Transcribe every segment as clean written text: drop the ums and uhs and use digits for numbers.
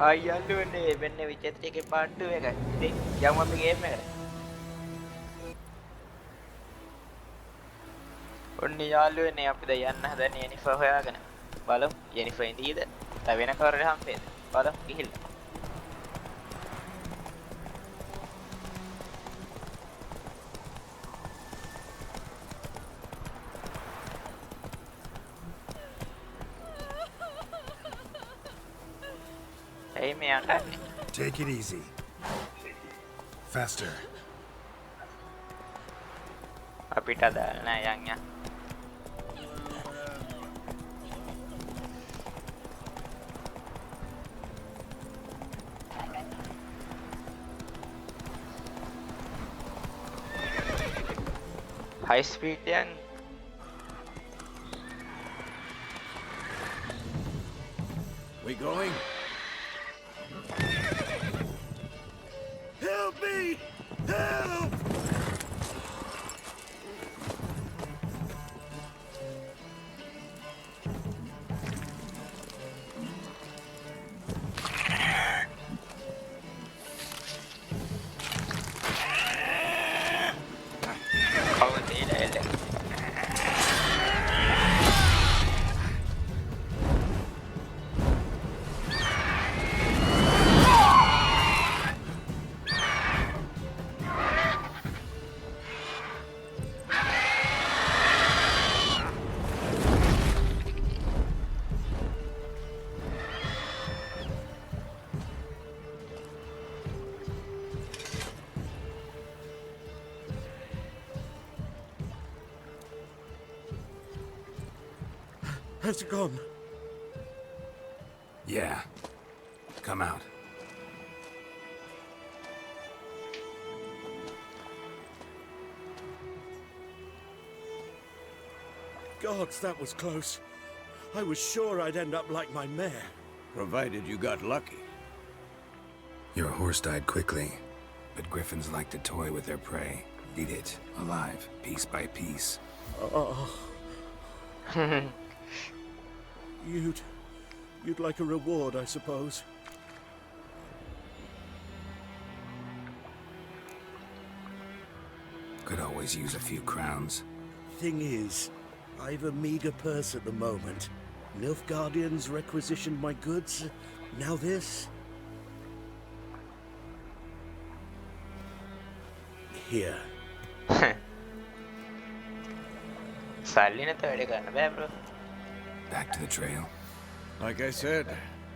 අයියල්ලුවනේ වෙන්න විචිත්‍ර එකේ පාර්ට් 2 එකයි. ඉතින් යමු අපි ගේම් එකට. ඔන්න යාළුවනේ අපි දැන් යන්න හදන්නේ යෙනිෆර් හොයාගෙන. බලමු යෙනිෆර් ඉඳීද? නැත්නම් වෙන කවුරුහරි හම්බෙයිද? බලමු ගිහිල්ලා. එයි මෙයා කරන්නේ. Take it easy. Faster. අපිට දාලා නෑ යන් යන්. high speed යන්. We going? Help me! Help! කවුද දීලා එල්ල. How's it gone? Yeah. Come out. Gods, that was close. I was sure I'd end up like my mare. Provided you got lucky. Your horse died quickly, but griffins like to toy with their prey. Eat it, alive, piece by piece. Oh. You'd like a reward, I suppose. Could always use a few crowns. Thing is, I've a meager purse at the moment. Nilfgaardians requisitioned my goods. Now this. Here. සල්ලි නැත වැඩ කරන්න බෑ bro. Back to the trail. Like I said,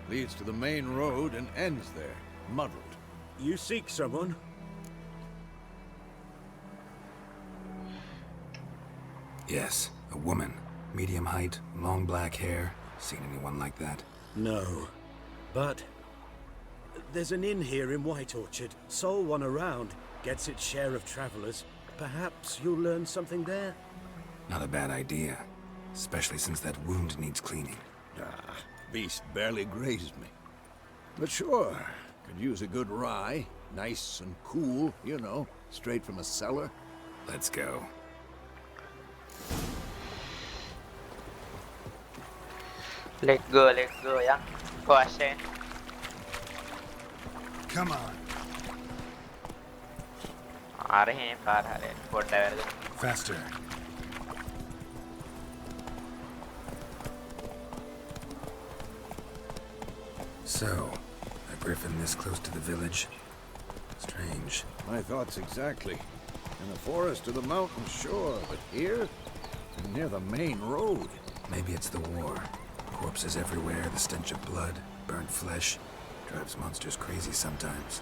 leads to the main road and ends there, muddled. You seek someone? Yes, a woman. Medium height, long black hair. Seen anyone like that? No. But there's an inn here in White Orchard. Sole one around. Gets its share of travelers. Perhaps you'll learn something there? Not a bad idea. Especially since that wound needs cleaning. Ah, beast barely grazed me. But sure, could use a good rye. Nice and cool, you know, straight from a cellar. Let's go. let's go යන්. කොහොමද? Come on. ආරේ පාර හරේ පොඩ්ඩක් වැරදි. Faster. So, a griffin this close to the village? Strange. My thoughts exactly. In the forest or the mountain, sure, but here? Near the main road. Maybe it's the war. Corpses everywhere, the stench of blood, burnt flesh. Drives monsters crazy sometimes.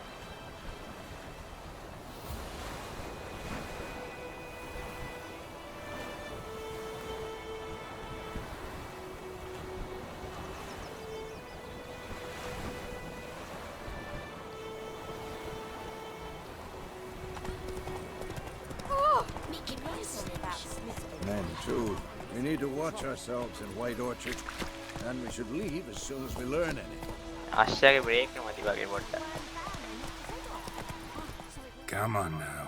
Men, too. We need to watch ourselves in White Orchard. And we should leave as soon as we learn anything. අශ්‍යගේ break නෙමෙයි වගේ පොඩ්ඩක්. Come on now.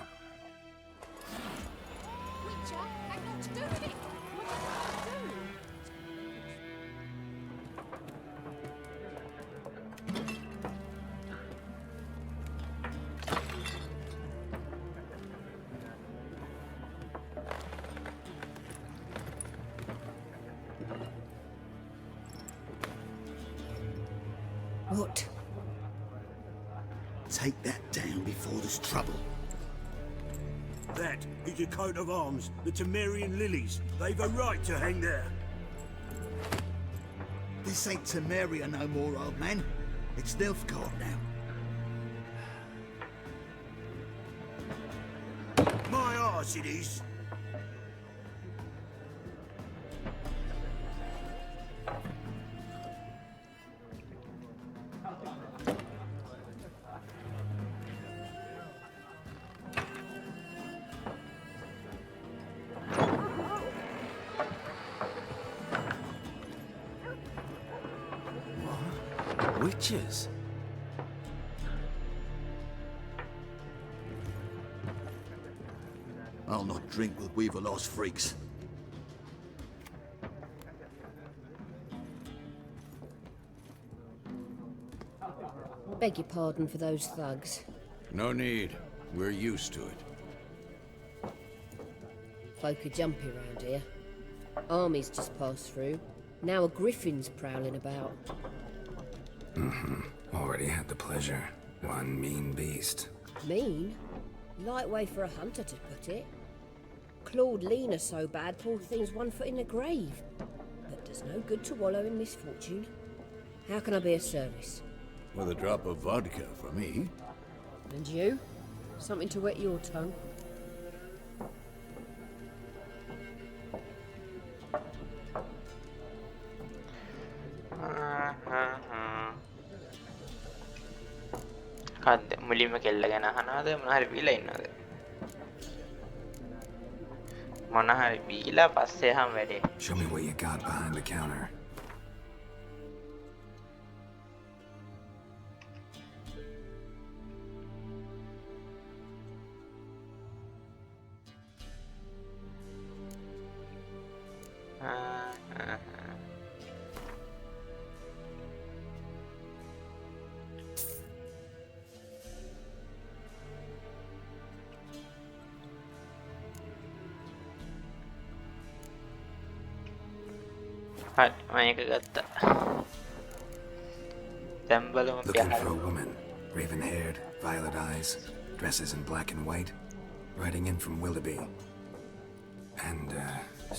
What? Take that down before there's trouble. That is your coat of arms, the Temerian lilies. They've a right to hang there. This ain't Temeria no more, old man. It's Nilfgaard now. My arse it is. Witches? I'll not drink with Weaverlost freaks. Beg your pardon for those thugs. No need. We're used to it. Folk are jumpy round here. Armies just passed through. Now a griffin's prowling about. Already had the pleasure. One mean beast. Mean? Light way for a hunter to put it. Clawed Lena so bad, poor thing's 1 foot in the grave. But does no good to wallow in misfortune. How can I be of service? With a drop of vodka for me. And you? Something to wet your tongue? කද්ද මුලින්ම කෙල්ල ගැන අහනවද මොනහරි බීලා ඉන්නවද මොනහරි බීලා පස්සේ හැම වැඩේ Show me what you got behind the counter. හරි මම ඒක ගත්තා දැන් බලමු Looking for a woman. Raven-haired, violet eyes, dresses in black and white. Riding in from Willoughby. And,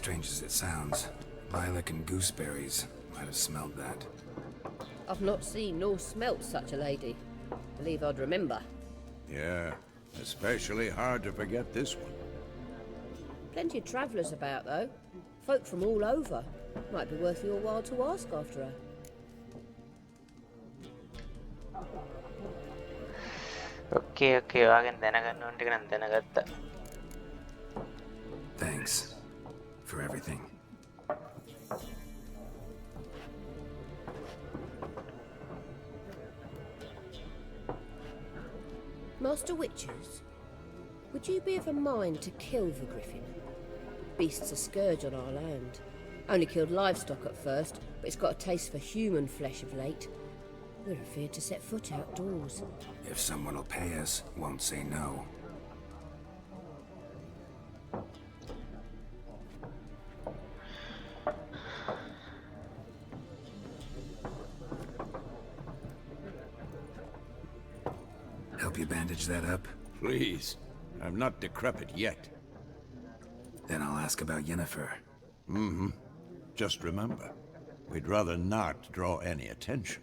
strange as it sounds, lilac and gooseberries might have smelled that. I've not seen nor smelt such a lady. Believe I'd remember. Yeah, especially hard to forget this one. Plenty of travellers about, though. Folk from all over. Might be worth your while to ask after her. Okay, ඔයාගෙන් දැනගන්න ඕන ටික නම් දැනගත්තා Thanks for everything. Master Witches, would you be of a mind to kill the griffin? Beast's a scourge on our land. Only killed livestock at first, but it's got a taste for human flesh of late. We're afeard to set foot outdoors. If someone will pay us, won't say no. Help you bandage that up? Please. I'm not decrepit yet. Then I'll ask about Yennefer. Just remember, we'd rather not draw any attention.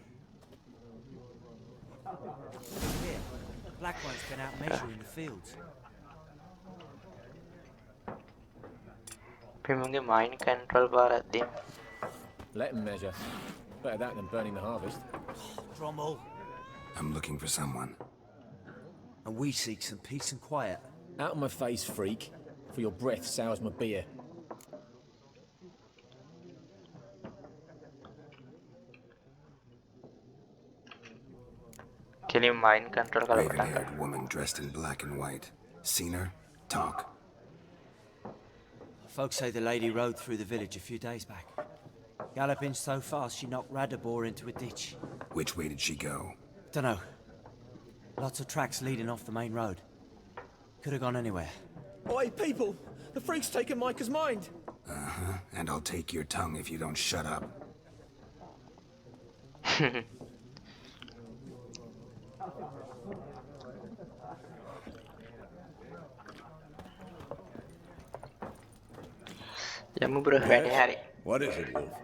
Here, the black one's been out measuring the fields. පිමුගේ mind control බාරක් දෙන්න Let them measure. Better that than burning the harvest. Drommel. I'm looking for someone. And we seek some peace and quiet. Out of my face, freak. For your breath sours my beer. කෙලින් මයින් control කරලා පටන් Raven-haired woman dressed in black and white. Seen her? Talk. Folks say the lady rode through the village a few days back. Galloping so fast she knocked Radabor into a ditch. Which way did she go? Dunno. Lots of tracks leading off the main road. Could have gone anywhere. Oi, people! The freak's taken Micah's mind! Uh-huh. And I'll take your tongue if you don't shut up. යමු bro වැඩේ හරි. What is it, Wolf?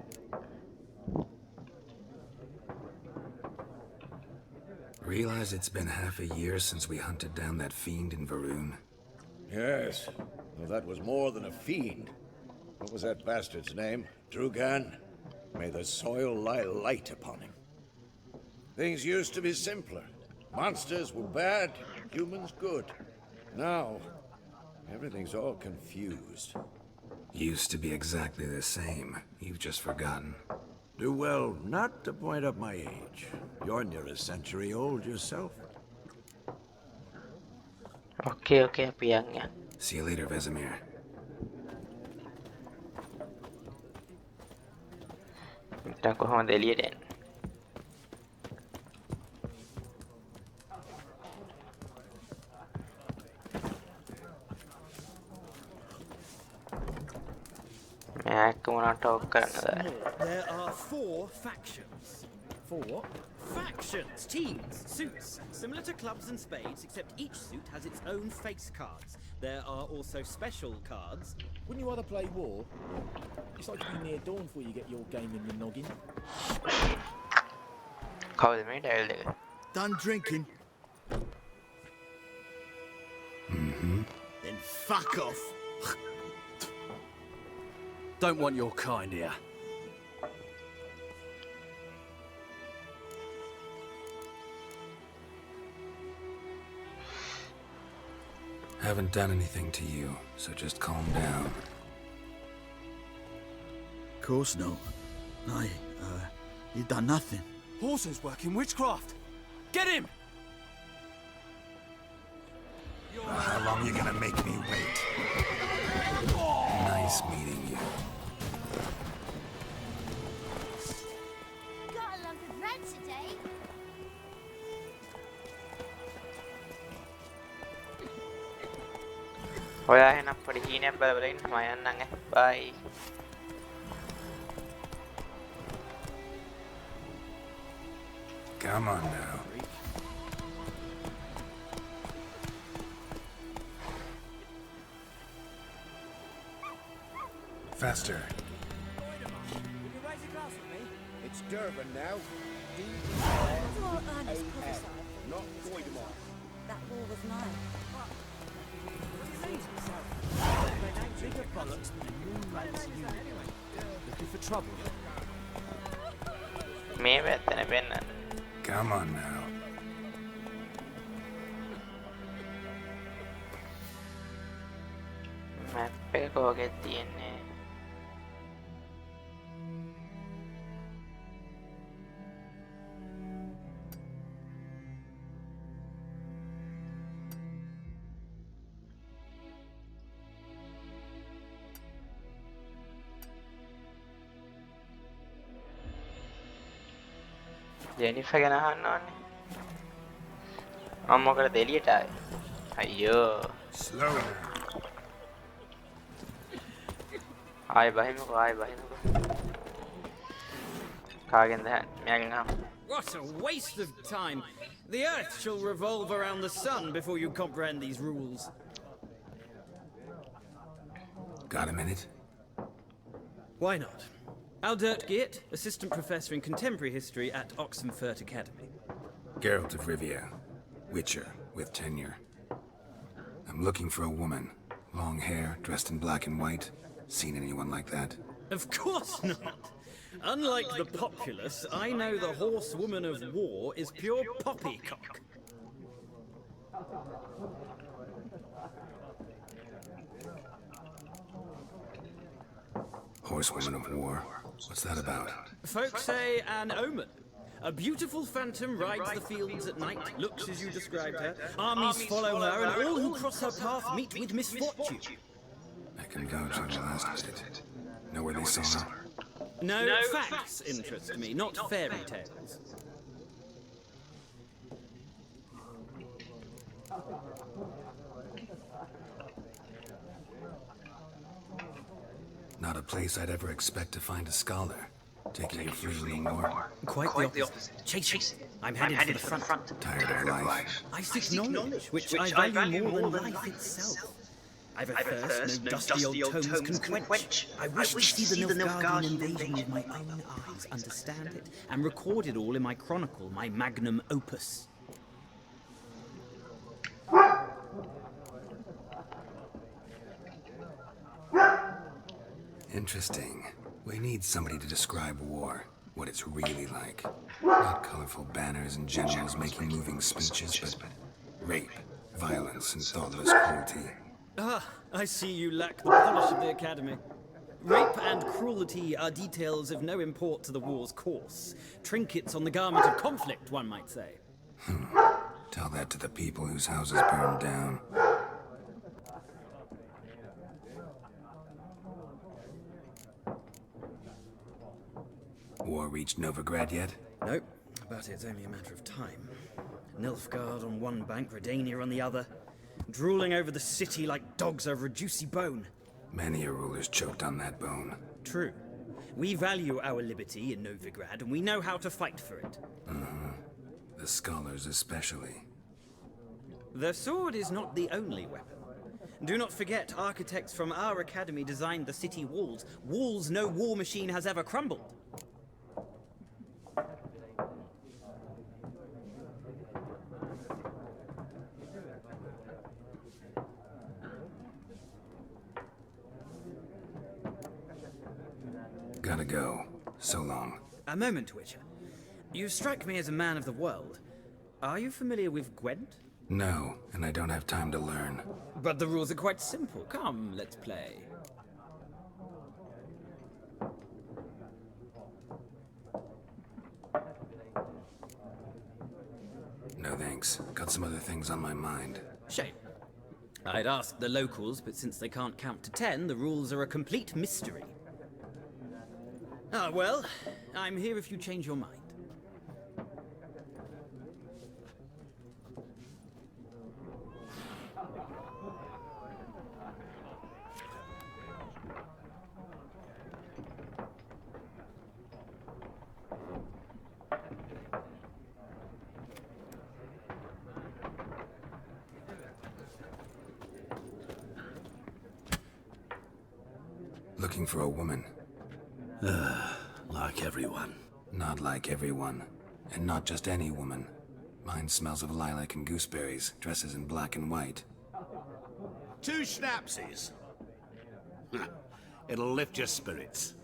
Realize it's been half a year since we hunted down that fiend in Varun? Yes. Well, that was more than a fiend. What was that bastard's name? Drugan? May the soil lie light upon him. Things used to be simpler. Monsters were bad, humans good. Now, everything's all confused. Used to be exactly the same. You've just forgotten. Do well not to point up my age. You're near a century old yourself. Okay, අපි යන්න. See you later, Vesemir. මිට්ටන් කොහොමද එළියට එන්නේ? මෑක්ක මොනවට talk කරන්නද? There are 4 factions. 4 factions, teams, suits, similar to clubs and spades, except each suit has its own face cards. There are also special cards. Wouldn't you rather play war? It's like to be near dawn before you get your game in the noggin. කවුද මේ tile එක? Done drinking? Then fuck off. Don't want your kind here. Haven't done anything to you, so just calm down. Of course not. No, you've done nothing. Horson's working witchcraft. Get him! How long are you gonna make me wait? Nice meeting you. Got a lump of red today. ඔයා එහෙනම් පොඩි හීනයක් බල බල ඉන්න මම යන්නම් ඈ. බයි. Come on now. Faster. It's Durban now. Not Goidemar. That war was mine. Bigger bollocks than the moonlight you. Looking for trouble? මේ පැත්තනේ පෙන්නන්න. Come on now. මැප් එක කෝකෙත් තියෙන්නේ? ජෙනිෆර් ගැන අහන්න ඕනේ. මම මොකටද එළියට ආවේ? අයියෝ. Slow. ආයෙ බහිමුකෝ ආයෙ බහිමුකෝ. කාගෙන්ද මෙයාගෙන් අහමු. What a waste of time. The Earth shall revolve around the sun before you comprehend these rules. Got a minute? Why not? Aldert Geert, Assistant Professor in Contemporary History at Oxenfurt Academy. Geralt of Rivia. Witcher, with tenure. I'm looking for a woman. Long hair, dressed in black and white. Seen anyone like that? Of course not. Unlike the populace, I know the horsewoman of war is pure poppycock. Horsewoman of war? What's that about? Folks say an omen. A beautiful phantom rides the fields at night, looks as you described her. Armies follow her, and all who cross her path meet with misfortune. I can vouch on the last bit. Know where they saw her? No, facts interest me, not fairy tales. Not a place I'd ever expect to find a scholar. Taking you fleeing the war? Quite the opposite. Chasing. I'm headed for the front. Tired of life? I seek knowledge, which I value more than life itself. I've a thirst no dusty old tomes can quench. I wish to see the Nilfgaardian invasion with my own eyes, understand it, and record it all in my chronicle, my magnum opus. Interesting. We need somebody to describe war, what it's really like. Not colorful banners and generals making moving speeches, but rape, violence, and thoughtless cruelty. Ah, I see you lack the polish of the Academy. Rape and cruelty are details of no import to the war's course. Trinkets on the garment of conflict, one might say. Tell that to the people whose houses burned down. War reached Novigrad yet? Nope, but it's only a matter of time. Nilfgaard on one bank, Redania on the other, drooling over the city like dogs over a juicy bone. Many a ruler's choked on that bone. True. We value our liberty in Novigrad, and we know how to fight for it. The scholars especially. The sword is not the only weapon. Do not forget, architects from our academy designed the city walls. Walls no war machine has ever crumbled. Gotta go. So long. A moment, Witcher. You strike me as a man of the world. Are you familiar with Gwent? No, and I don't have time to learn. But the rules are quite simple. Come, let's play. No thanks. Got some other things on my mind. Shame. I'd ask the locals, but since they can't count to 10, the rules are a complete mystery. Ah, well, I'm here if you change your mind. Looking for a woman. Like everyone. Not like everyone. And not just any woman. Mine smells of lilac and gooseberries, dresses in black and white. 2 schnapsies. It'll lift your spirits.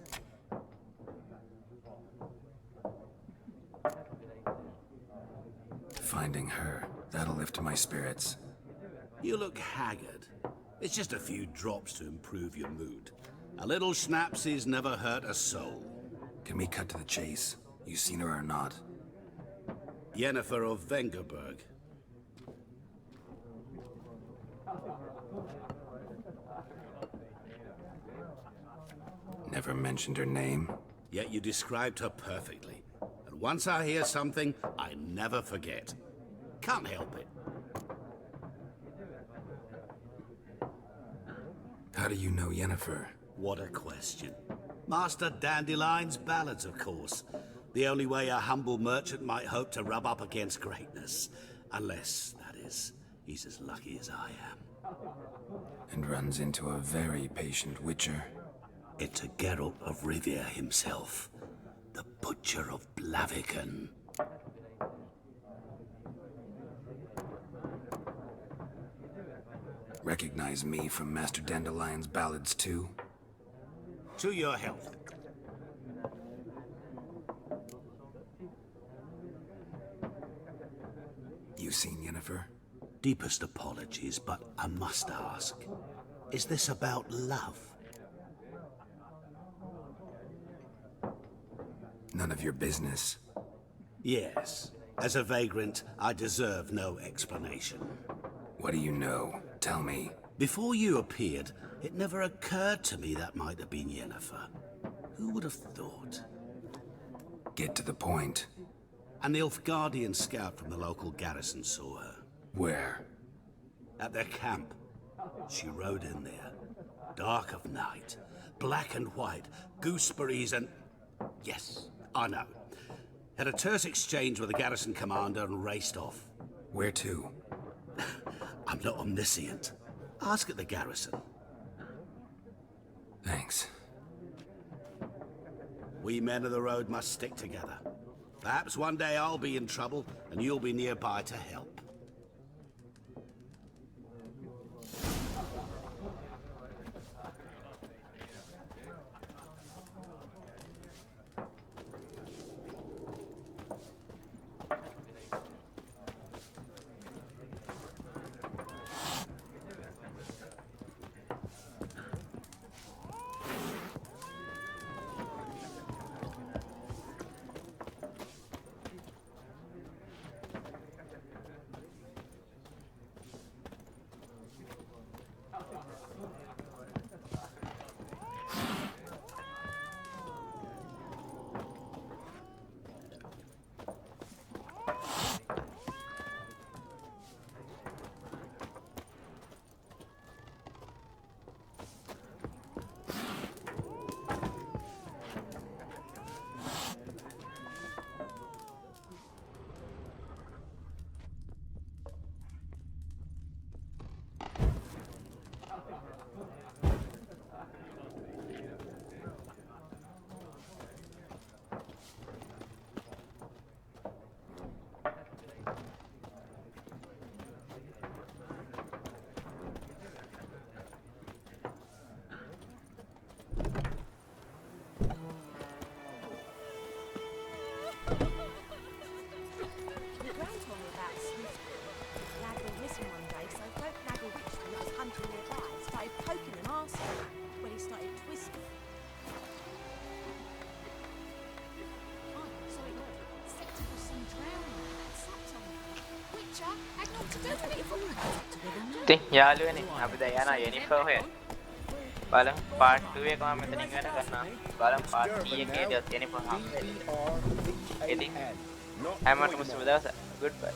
Finding her, that'll lift my spirits. You look haggard. It's just a few drops to improve your mood. A little schnapsies never hurt a soul. Can we cut to the chase? You seen her or not? Yennefer of Vengerberg. Never mentioned her name. Yet you described her perfectly. And once I hear something, I never forget. Can't help it. How do you know Yennefer? What a question. Master Dandelion's ballads, of course. The only way a humble merchant might hope to rub up against greatness. Unless, that is, he's as lucky as I am. And runs into a very patient witcher. It's a Geralt of Rivia himself. The Butcher of Blaviken. Recognize me from Master Dandelion's ballads too? To your health. You seen Yennefer? Deepest apologies, but I must ask. Is this about love? None of your business. Yes. As a vagrant, I deserve no explanation. What do you know? Tell me. Before you appeared, it never occurred to me that might have been Yennefer. Who would have thought? Get to the point. A Nilfgaardian scout from the local garrison saw her. Where? At their camp. She rode in there. Dark of night. Black and white. Gooseberries and... Yes, I know. Had a terse exchange with the garrison commander and raced off. Where to? I'm not omniscient. Ask at the garrison. Thanks. We men of the road must stick together. Perhaps one day I'll be in trouble and you'll be nearby to help. ඉතින් යාළුවනේ අපි දැන් යනවා යනිෆර් හොයන්න. බලමු part 2 එක මම මෙතනින් ගන්න ගන්නවා. බලමු පාර්ට් 3 එකේදීත් යනිෆර් හම්බෙන්නේ. ඉතින් හැමෝටම සුබ දවසක්. ගුඩ් බයි.